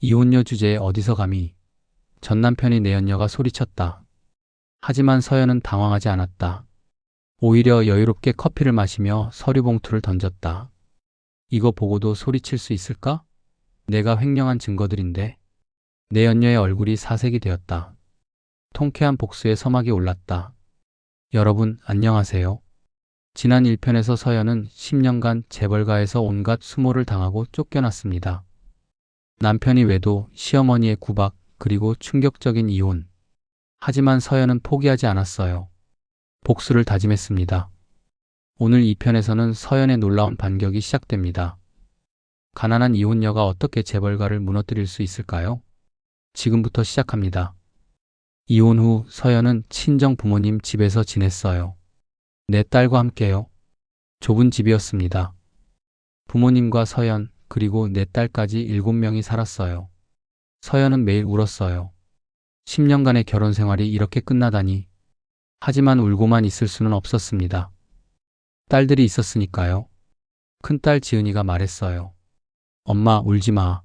이혼녀 주제에 어디서 감히. 전 남편이 내연녀가 소리쳤다. 하지만 서연은 당황하지 않았다. 오히려 여유롭게 커피를 마시며 서류 봉투를 던졌다. 이거 보고도 소리칠 수 있을까? 내가 횡령한 증거들인데. 내연녀의 얼굴이 사색이 되었다. 통쾌한 복수의 서막이 올랐다. 여러분, 안녕하세요. 지난 1편에서 서연은 10년간 재벌가에서 온갖 수모를 당하고 쫓겨났습니다. 남편이 외도, 시어머니의 구박, 그리고 충격적인 이혼. 하지만 서연은 포기하지 않았어요. 복수를 다짐했습니다. 오늘 2편에서는 서연의 놀라운 반격이 시작됩니다. 가난한 이혼녀가 어떻게 재벌가를 무너뜨릴 수 있을까요? 지금부터 시작합니다. 이혼 후 서연은 친정 부모님 집에서 지냈어요. 내 딸과 함께요. 좁은 집이었습니다. 부모님과 서연, 그리고 내 딸까지 7명이 살았어요. 서연은 매일 울었어요. 10년간의 결혼 생활이 이렇게 끝나다니. 하지만 울고만 있을 수는 없었습니다. 딸들이 있었으니까요. 큰딸 지은이가 말했어요. 엄마, 울지 마.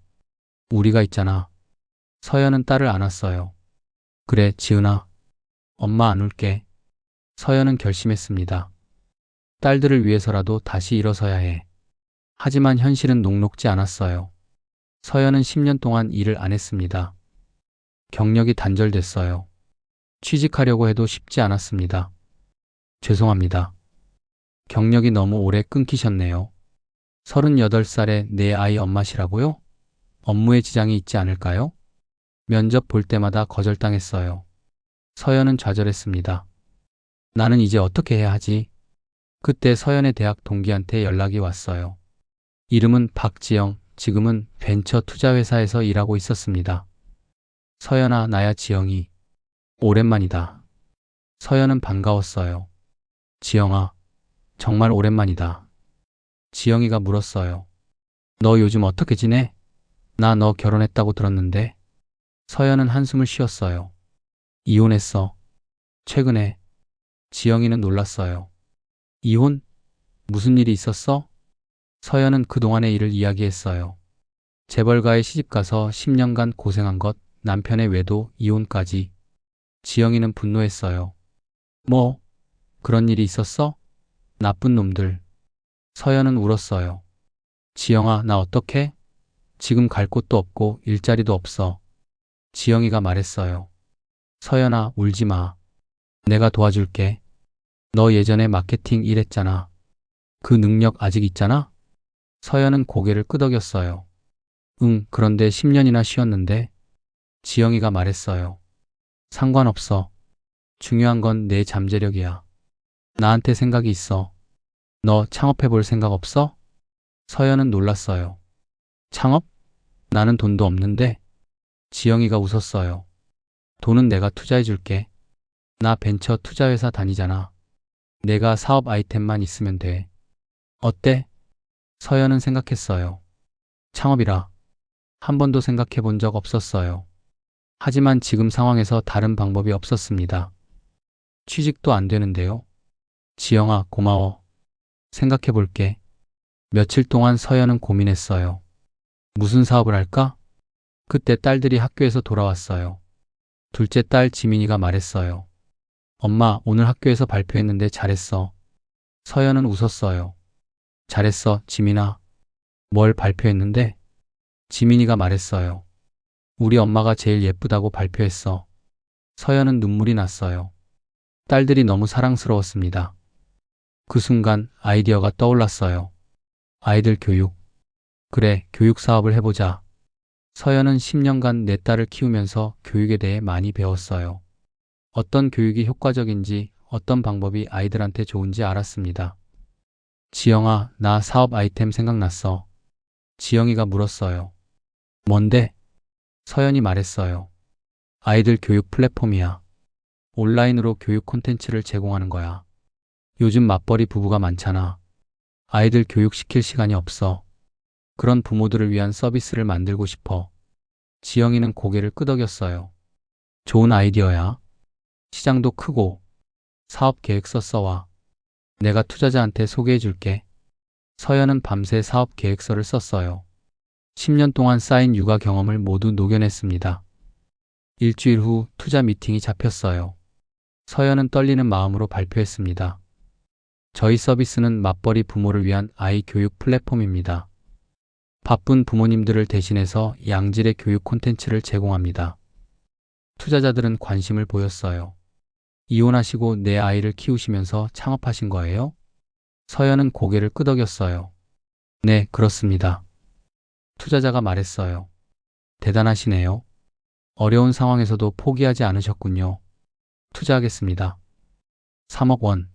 우리가 있잖아. 서연은 딸을 안았어요. 그래, 지은아. 엄마 안 울게. 서연은 결심했습니다. 딸들을 위해서라도 다시 일어서야 해. 하지만 현실은 녹록지 않았어요. 서연은 10년 동안 일을 안 했습니다. 경력이 단절됐어요. 취직하려고 해도 쉽지 않았습니다. 죄송합니다. 경력이 너무 오래 끊기셨네요. 38살에 내 아이 엄마시라고요? 업무에 지장이 있지 않을까요? 면접 볼 때마다 거절당했어요. 서연은 좌절했습니다. 나는 이제 어떻게 해야 하지? 그때 서연의 대학 동기한테 연락이 왔어요. 이름은 박지영, 지금은 벤처 투자회사에서 일하고 있었습니다. 서연아, 나야 지영이. 오랜만이다. 서연은 반가웠어요. 지영아, 정말 오랜만이다. 지영이가 물었어요. 너 요즘 어떻게 지내? 나 너 결혼했다고 들었는데. 서연은 한숨을 쉬었어요. 이혼했어. 최근에. 지영이는 놀랐어요. 이혼? 무슨 일이 있었어? 서연은 그동안의 일을 이야기했어요. 재벌가에 시집가서 10년간 고생한 것, 남편의 외도, 이혼까지. 지영이는 분노했어요. 뭐? 그런 일이 있었어? 나쁜 놈들. 서연은 울었어요. 지영아, 나 어떡해? 지금 갈 곳도 없고 일자리도 없어. 지영이가 말했어요. 서연아, 울지 마. 내가 도와줄게. 너 예전에 마케팅 일했잖아. 그 능력 아직 있잖아? 서연은 고개를 끄덕였어요. 응, 그런데 10년이나 쉬었는데. 지영이가 말했어요. 상관없어. 중요한 건 내 잠재력이야. 나한테 생각이 있어. 너 창업해 볼 생각 없어? 서연은 놀랐어요. 창업? 나는 돈도 없는데. 지영이가 웃었어요. 돈은 내가 투자해 줄게. 나 벤처 투자회사 다니잖아. 내가 사업 아이템만 있으면 돼. 어때? 서연은 생각했어요. 창업이라. 한 번도 생각해 본 적 없었어요. 하지만 지금 상황에서 다른 방법이 없었습니다. 취직도 안 되는데요. 지영아, 고마워. 생각해 볼게. 며칠 동안 서연은 고민했어요. 무슨 사업을 할까? 그때 딸들이 학교에서 돌아왔어요. 둘째 딸 지민이가 말했어요. 엄마, 오늘 학교에서 발표했는데 잘했어. 서연은 웃었어요. 잘했어, 지민아. 뭘 발표했는데? 지민이가 말했어요. 우리 엄마가 제일 예쁘다고 발표했어. 서연은 눈물이 났어요. 딸들이 너무 사랑스러웠습니다. 그 순간 아이디어가 떠올랐어요. 아이들 교육. 그래, 교육 사업을 해보자. 서연은 10년간 내 딸을 키우면서 교육에 대해 많이 배웠어요. 어떤 교육이 효과적인지, 어떤 방법이 아이들한테 좋은지 알았습니다. 지영아, 나 사업 아이템 생각났어. 지영이가 물었어요. 뭔데? 서연이 말했어요. 아이들 교육 플랫폼이야. 온라인으로 교육 콘텐츠를 제공하는 거야. 요즘 맞벌이 부부가 많잖아. 아이들 교육시킬 시간이 없어. 그런 부모들을 위한 서비스를 만들고 싶어. 지영이는 고개를 끄덕였어요. 좋은 아이디어야. 시장도 크고. 사업 계획서 써와. 내가 투자자한테 소개해 줄게. 서연은 밤새 사업 계획서를 썼어요. 10년 동안 쌓인 육아 경험을 모두 녹여냈습니다. 일주일 후 투자 미팅이 잡혔어요. 서연은 떨리는 마음으로 발표했습니다. 저희 서비스는 맞벌이 부모를 위한 아이 교육 플랫폼입니다. 바쁜 부모님들을 대신해서 양질의 교육 콘텐츠를 제공합니다. 투자자들은 관심을 보였어요. 이혼하시고 내 아이를 키우시면서 창업하신 거예요? 서연은 고개를 끄덕였어요. 네, 그렇습니다. 투자자가 말했어요. 대단하시네요. 어려운 상황에서도 포기하지 않으셨군요. 투자하겠습니다. 3억 원.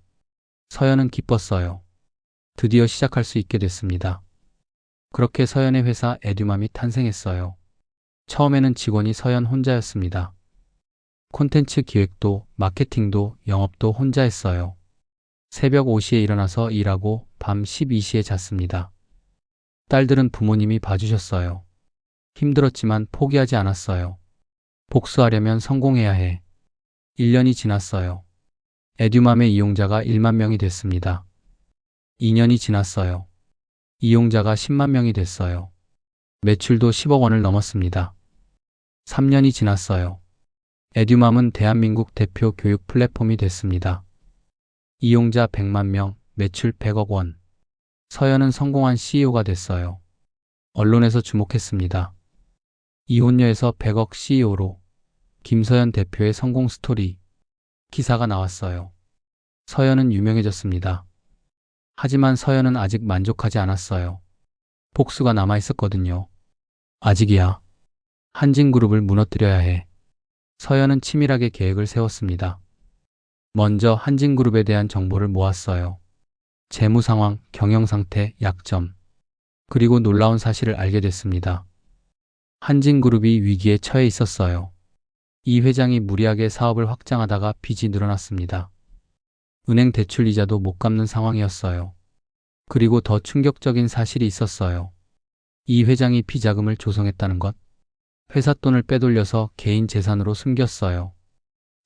서연은 기뻤어요. 드디어 시작할 수 있게 됐습니다. 그렇게 서연의 회사 에듀맘이 탄생했어요. 처음에는 직원이 서연 혼자였습니다. 콘텐츠 기획도, 마케팅도, 영업도 혼자 했어요. 새벽 5시에 일어나서 일하고 밤 12시에 잤습니다. 딸들은 부모님이 봐주셨어요. 힘들었지만 포기하지 않았어요. 복수하려면 성공해야 해. 1년이 지났어요. 에듀맘의 이용자가 1만 명이 됐습니다. 2년이 지났어요. 이용자가 10만 명이 됐어요. 매출도 10억 원을 넘었습니다. 3년이 지났어요. 에듀맘은 대한민국 대표 교육 플랫폼이 됐습니다. 이용자 100만 명, 매출 100억 원. 서연은 성공한 CEO가 됐어요. 언론에서 주목했습니다. 이혼녀에서 100억 CEO로 김서연 대표의 성공 스토리 기사가 나왔어요. 서연은 유명해졌습니다. 하지만 서연은 아직 만족하지 않았어요. 복수가 남아 있었거든요. 아직이야. 한진그룹을 무너뜨려야 해. 서연은 치밀하게 계획을 세웠습니다. 먼저 한진그룹에 대한 정보를 모았어요. 재무 상황, 경영 상태, 약점, 그리고 놀라운 사실을 알게 됐습니다. 한진그룹이 위기에 처해 있었어요. 이 회장이 무리하게 사업을 확장하다가 빚이 늘어났습니다. 은행 대출 이자도 못 갚는 상황이었어요. 그리고 더 충격적인 사실이 있었어요. 이 회장이 비자금을 조성했다는 것. 회사 돈을 빼돌려서 개인 재산으로 숨겼어요.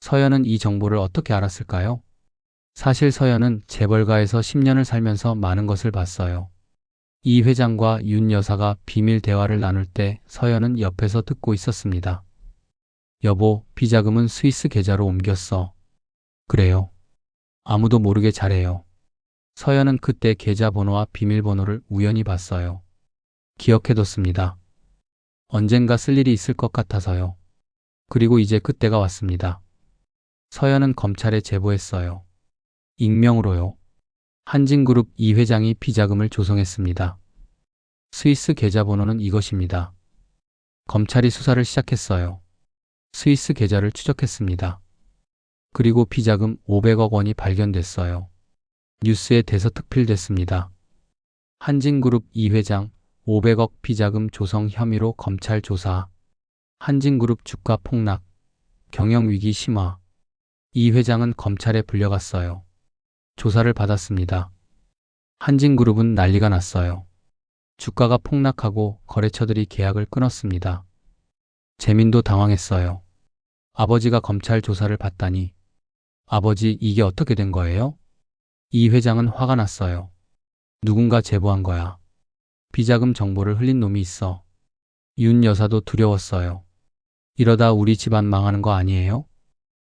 서연은 이 정보를 어떻게 알았을까요? 사실 서연은 재벌가에서 10년을 살면서 많은 것을 봤어요. 이 회장과 윤 여사가 비밀 대화를 나눌 때 서연은 옆에서 듣고 있었습니다. 여보, 비자금은 스위스 계좌로 옮겼어. 그래요. 아무도 모르게 잘해요. 서연은 그때 계좌번호와 비밀번호를 우연히 봤어요. 기억해뒀습니다. 언젠가 쓸 일이 있을 것 같아서요. 그리고 이제 그때가 왔습니다. 서연은 검찰에 제보했어요. 익명으로요. 한진그룹 이 회장이 비자금을 조성했습니다. 스위스 계좌번호는 이것입니다. 검찰이 수사를 시작했어요. 스위스 계좌를 추적했습니다. 그리고 비자금 500억 원이 발견됐어요. 뉴스에 대서특필됐습니다. 한진그룹 이 회장 500억 비자금 조성 혐의로 검찰 조사. 한진그룹 주가 폭락, 경영위기 심화. 이 회장은 검찰에 불려갔어요. 조사를 받았습니다. 한진그룹은 난리가 났어요. 주가가 폭락하고 거래처들이 계약을 끊었습니다. 재민도 당황했어요. 아버지가 검찰 조사를 받다니. 아버지, 이게 어떻게 된 거예요? 이 회장은 화가 났어요. 누군가 제보한 거야. 비자금 정보를 흘린 놈이 있어. 윤 여사도 두려웠어요. 이러다 우리 집안 망하는 거 아니에요?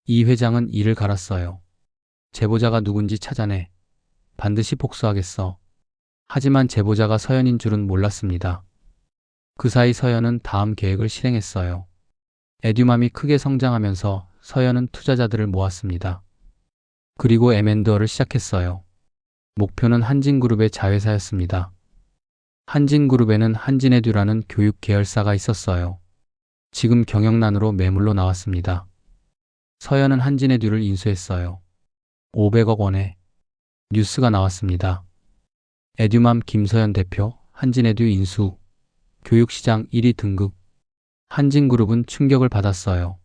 이 회장은 이를 갈았어요. 제보자가 누군지 찾아내. 반드시 복수하겠어. 하지만 제보자가 서연인 줄은 몰랐습니다. 그 사이 서연은 다음 계획을 실행했어요. 에듀맘이 크게 성장하면서 서연은 투자자들을 모았습니다. 그리고 M&A를 시작했어요. 목표는 한진그룹의 자회사였습니다. 한진그룹에는 한진에듀라는 교육 계열사가 있었어요. 지금 경영난으로 매물로 나왔습니다. 서연은 한진에듀를 인수했어요. 500억 원에. 뉴스가 나왔습니다. 에듀맘 김서연 대표, 한진에듀 인수. 교육시장 1위 등극. 한진그룹은 충격을 받았어요.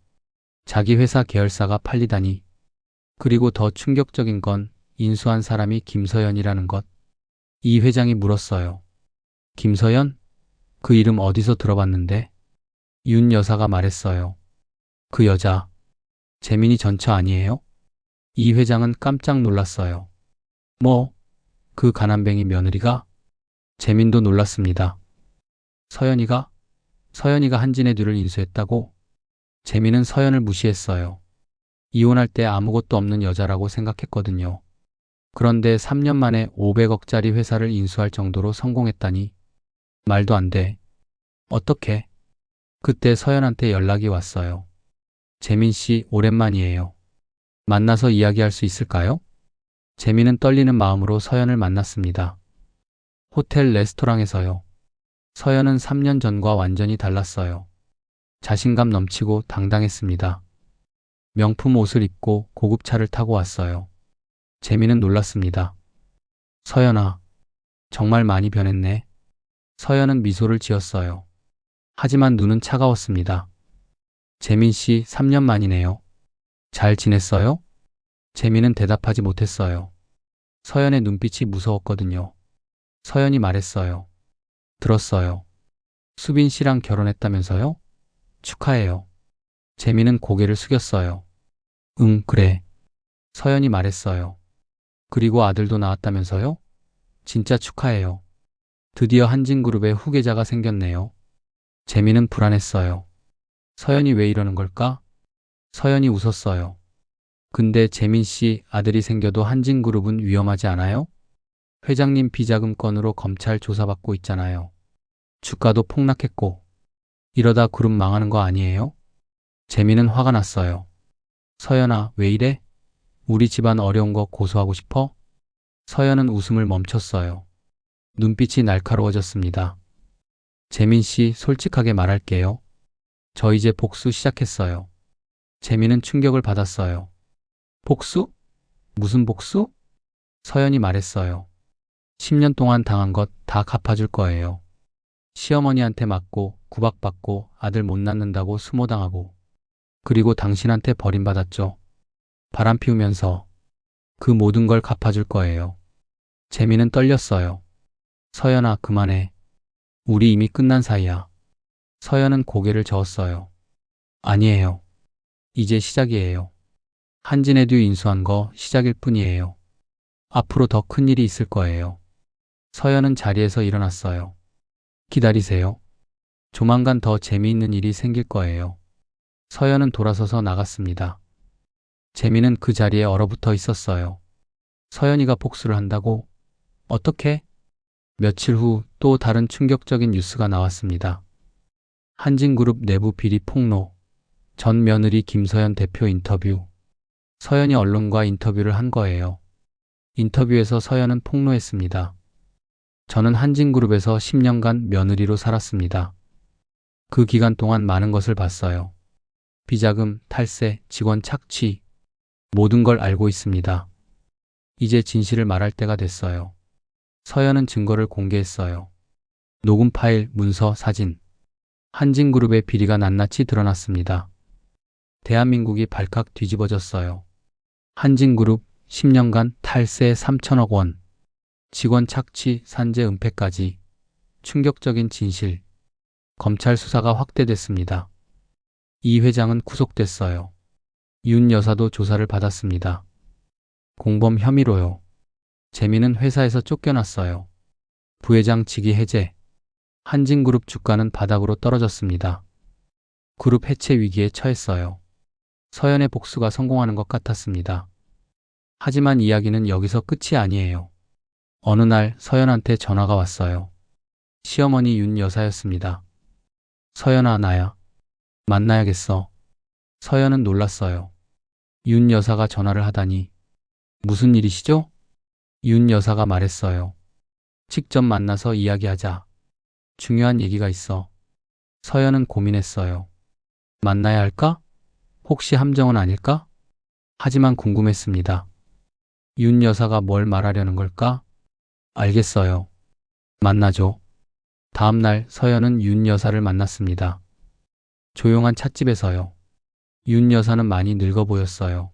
자기 회사 계열사가 팔리다니. 그리고 더 충격적인 건 인수한 사람이 김서연이라는 것. 이 회장이 물었어요. 김서연? 그 이름 어디서 들어봤는데? 윤 여사가 말했어요. 그 여자, 재민이 전처 아니에요? 이 회장은 깜짝 놀랐어요. 뭐? 그 가난뱅이 며느리가? 재민도 놀랐습니다. 서연이가 한진의 뒤를 인수했다고? 재민은 서연을 무시했어요. 이혼할 때 아무것도 없는 여자라고 생각했거든요. 그런데 3년 만에 500억짜리 회사를 인수할 정도로 성공했다니. 말도 안 돼. 어떻게? 그때 서연한테 연락이 왔어요. 재민 씨, 오랜만이에요. 만나서 이야기할 수 있을까요? 재민은 떨리는 마음으로 서연을 만났습니다. 호텔 레스토랑에서요. 서연은 3년 전과 완전히 달랐어요. 자신감 넘치고 당당했습니다. 명품 옷을 입고 고급 차를 타고 왔어요. 재민은 놀랐습니다. 서연아, 정말 많이 변했네. 서연은 미소를 지었어요. 하지만 눈은 차가웠습니다. 재민 씨, 3년 만이네요. 잘 지냈어요? 재민은 대답하지 못했어요. 서연의 눈빛이 무서웠거든요. 서연이 말했어요. 들었어요. 수빈 씨랑 결혼했다면서요? 축하해요. 재민은 고개를 숙였어요. 응, 그래. 서연이 말했어요. 그리고 아들도 낳았다면서요? 진짜 축하해요. 드디어 한진그룹의 후계자가 생겼네요. 재민은 불안했어요. 서연이 왜 이러는 걸까? 서연이 웃었어요. 근데 재민 씨, 아들이 생겨도 한진그룹은 위험하지 않아요? 회장님 비자금 건으로 검찰 조사받고 있잖아요. 주가도 폭락했고. 이러다 그룹 망하는 거 아니에요? 재민은 화가 났어요. 서연아, 왜 이래? 우리 집안 어려운 거 고소하고 싶어? 서연은 웃음을 멈췄어요. 눈빛이 날카로워졌습니다. 재민 씨, 솔직하게 말할게요. 저 이제 복수 시작했어요. 재민은 충격을 받았어요. 복수? 무슨 복수? 서연이 말했어요. 10년 동안 당한 것 다 갚아줄 거예요. 시어머니한테 맞고 구박받고 아들 못 낳는다고 수모당하고 그리고 당신한테 버림받았죠. 바람 피우면서 그 모든 걸 갚아줄 거예요. 재민은 떨렸어요. 서연아, 그만해. 우리 이미 끝난 사이야. 서연은 고개를 저었어요. 아니에요. 이제 시작이에요. 한진에듀 인수한 거 시작일 뿐이에요. 앞으로 더 큰 일이 있을 거예요. 서연은 자리에서 일어났어요. 기다리세요. 조만간 더 재미있는 일이 생길 거예요. 서연은 돌아서서 나갔습니다. 재민은 그 자리에 얼어붙어 있었어요. 서연이가 복수를 한다고? 어떻게? 며칠 후 또 다른 충격적인 뉴스가 나왔습니다. 한진그룹 내부 비리 폭로, 전 며느리 김서연 대표 인터뷰. 서연이 언론과 인터뷰를 한 거예요. 인터뷰에서 서연은 폭로했습니다. 저는 한진그룹에서 10년간 며느리로 살았습니다. 그 기간 동안 많은 것을 봤어요. 비자금, 탈세, 직원 착취, 모든 걸 알고 있습니다. 이제 진실을 말할 때가 됐어요. 서연은 증거를 공개했어요. 녹음 파일, 문서, 사진. 한진그룹의 비리가 낱낱이 드러났습니다. 대한민국이 발칵 뒤집어졌어요. 한진그룹 10년간 탈세 3천억 원, 직원 착취, 산재 은폐까지 충격적인 진실. 검찰 수사가 확대됐습니다. 이 회장은 구속됐어요. 윤 여사도 조사를 받았습니다. 공범 혐의로요. 재민은 회사에서 쫓겨났어요. 부회장 직위 해제. 한진그룹 주가는 바닥으로 떨어졌습니다. 그룹 해체 위기에 처했어요. 서연의 복수가 성공하는 것 같았습니다. 하지만 이야기는 여기서 끝이 아니에요. 어느 날 서연한테 전화가 왔어요. 시어머니 윤 여사였습니다. 서연아, 나야. 만나야겠어. 서연은 놀랐어요. 윤 여사가 전화를 하다니. 무슨 일이시죠? 윤 여사가 말했어요. 직접 만나서 이야기하자. 중요한 얘기가 있어. 서연은 고민했어요. 만나야 할까? 혹시 함정은 아닐까? 하지만 궁금했습니다. 윤 여사가 뭘 말하려는 걸까? 알겠어요. 만나죠. 다음 날 서연은 윤 여사를 만났습니다. 조용한 찻집에서요. 윤 여사는 많이 늙어 보였어요.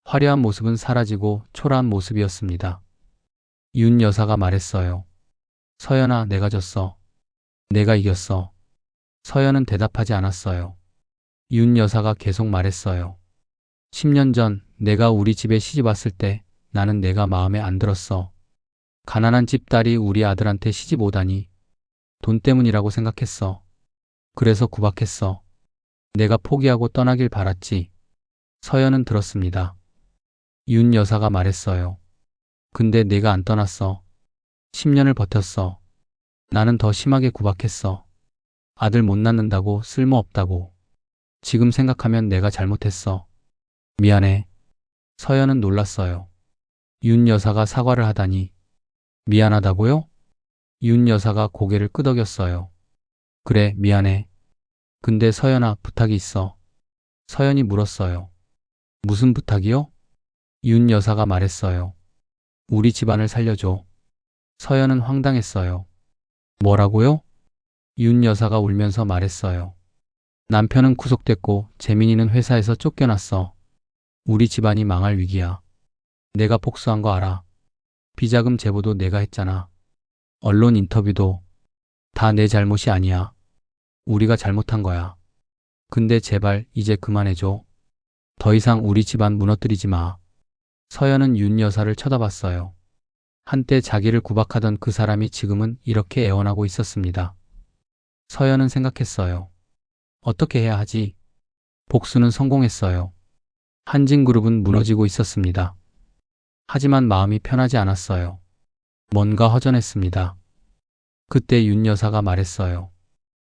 화려한 모습은 사라지고 초라한 모습이었습니다. 윤 여사가 말했어요. 서연아, 내가 졌어. 내가 이겼어. 서연은 대답하지 않았어요. 윤 여사가 계속 말했어요. 10년 전 내가 우리 집에 시집 왔을 때 나는 내가 마음에 안 들었어. 가난한 집 딸이 우리 아들한테 시집 오다니. 돈 때문이라고 생각했어. 그래서 구박했어. 내가 포기하고 떠나길 바랐지. 서연은 들었습니다. 윤 여사가 말했어요. 근데 내가 안 떠났어. 10년을 버텼어. 나는 더 심하게 구박했어. 아들 못 낳는다고, 쓸모없다고. 지금 생각하면 내가 잘못했어. 미안해. 서연은 놀랐어요. 윤 여사가 사과를 하다니. 미안하다고요? 윤 여사가 고개를 끄덕였어요. 그래, 미안해. 근데 서연아, 부탁이 있어. 서연이 물었어요. 무슨 부탁이요? 윤 여사가 말했어요. 우리 집안을 살려줘. 서연은 황당했어요. 뭐라고요? 윤 여사가 울면서 말했어요. 남편은 구속됐고 재민이는 회사에서 쫓겨났어. 우리 집안이 망할 위기야. 내가 복수한 거 알아. 비자금 제보도 내가 했잖아. 언론 인터뷰도 다 내 잘못이 아니야. 우리가 잘못한 거야. 근데 제발 이제 그만해줘. 더 이상 우리 집안 무너뜨리지 마. 서연은 윤 여사를 쳐다봤어요. 한때 자기를 구박하던 그 사람이 지금은 이렇게 애원하고 있었습니다. 서연은 생각했어요. 어떻게 해야 하지? 복수는 성공했어요. 한진그룹은 무너지고 있었습니다. 하지만 마음이 편하지 않았어요. 뭔가 허전했습니다. 그때 윤 여사가 말했어요.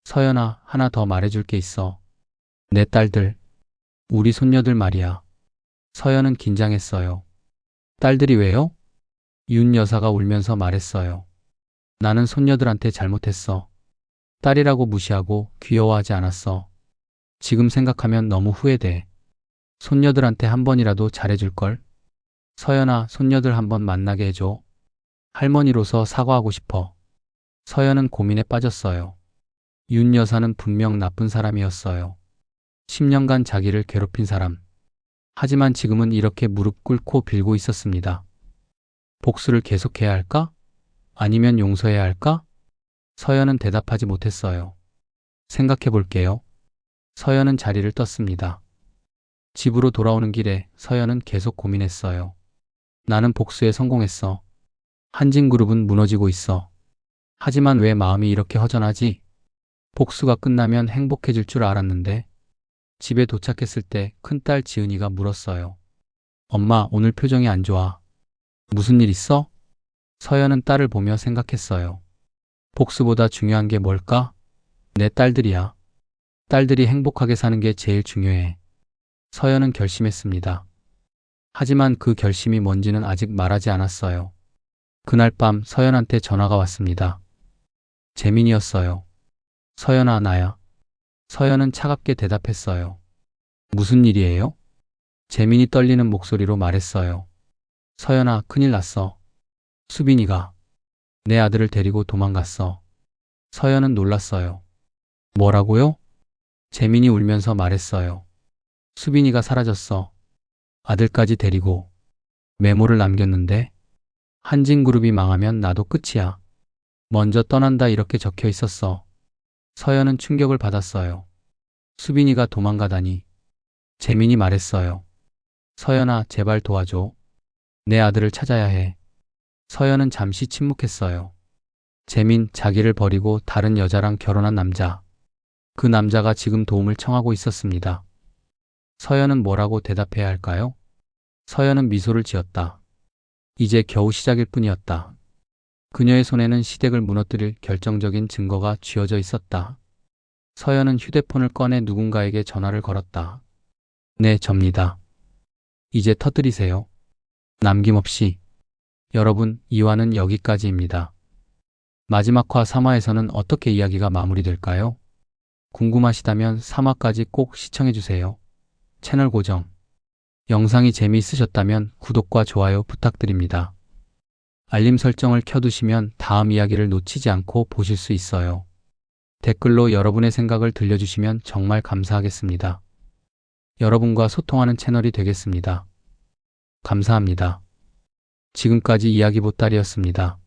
서연아, 하나 더 말해줄 게 있어. 내 딸들, 우리 손녀들 말이야. 서연은 긴장했어요. 딸들이 왜요? 윤 여사가 울면서 말했어요. 나는 손녀들한테 잘못했어. 딸이라고 무시하고 귀여워하지 않았어. 지금 생각하면 너무 후회돼. 손녀들한테 한 번이라도 잘해줄걸? 서연아, 손녀들 한번 만나게 해줘. 할머니로서 사과하고 싶어. 서연은 고민에 빠졌어요. 윤 여사는 분명 나쁜 사람이었어요. 10년간 자기를 괴롭힌 사람. 하지만 지금은 이렇게 무릎 꿇고 빌고 있었습니다. 복수를 계속해야 할까? 아니면 용서해야 할까? 서연은 대답하지 못했어요. 생각해 볼게요. 서연은 자리를 떴습니다. 집으로 돌아오는 길에 서연은 계속 고민했어요. 나는 복수에 성공했어. 한진그룹은 무너지고 있어. 하지만 왜 마음이 이렇게 허전하지? 복수가 끝나면 행복해질 줄 알았는데. 집에 도착했을 때 큰딸 지은이가 물었어요. 엄마, 오늘 표정이 안 좋아. 무슨 일 있어? 서연은 딸을 보며 생각했어요. 복수보다 중요한 게 뭘까? 내 딸들이야. 딸들이 행복하게 사는 게 제일 중요해. 서연은 결심했습니다. 하지만 그 결심이 뭔지는 아직 말하지 않았어요. 그날 밤 서연한테 전화가 왔습니다. 재민이었어요. 서연아, 나야. 서연은 차갑게 대답했어요. 무슨 일이에요? 재민이 떨리는 목소리로 말했어요. 서연아, 큰일 났어. 수빈이가 내 아들을 데리고 도망갔어. 서연은 놀랐어요. 뭐라고요? 재민이 울면서 말했어요. 수빈이가 사라졌어. 아들까지 데리고 메모를 남겼는데 한진그룹이 망하면 나도 끝이야. 먼저 떠난다 이렇게 적혀 있었어. 서연은 충격을 받았어요. 수빈이가 도망가다니. 재민이 말했어요. 서연아, 제발 도와줘. 내 아들을 찾아야 해. 서연은 잠시 침묵했어요. 재민, 자기를 버리고 다른 여자랑 결혼한 남자. 그 남자가 지금 도움을 청하고 있었습니다. 서연은 뭐라고 대답해야 할까요? 서연은 미소를 지었다. 이제 겨우 시작일 뿐이었다. 그녀의 손에는 시댁을 무너뜨릴 결정적인 증거가 쥐어져 있었다. 서연은 휴대폰을 꺼내 누군가에게 전화를 걸었다. 네, 접니다. 이제 터뜨리세요. 남김없이. 여러분, 2화는 여기까지입니다. 마지막 화 3화에서는 어떻게 이야기가 마무리될까요? 궁금하시다면 3화까지 꼭 시청해주세요. 채널 고정. 영상이 재미있으셨다면 구독과 좋아요 부탁드립니다. 알림 설정을 켜두시면 다음 이야기를 놓치지 않고 보실 수 있어요. 댓글로 여러분의 생각을 들려주시면 정말 감사하겠습니다. 여러분과 소통하는 채널이 되겠습니다. 감사합니다. 지금까지 이야기 보따리였습니다.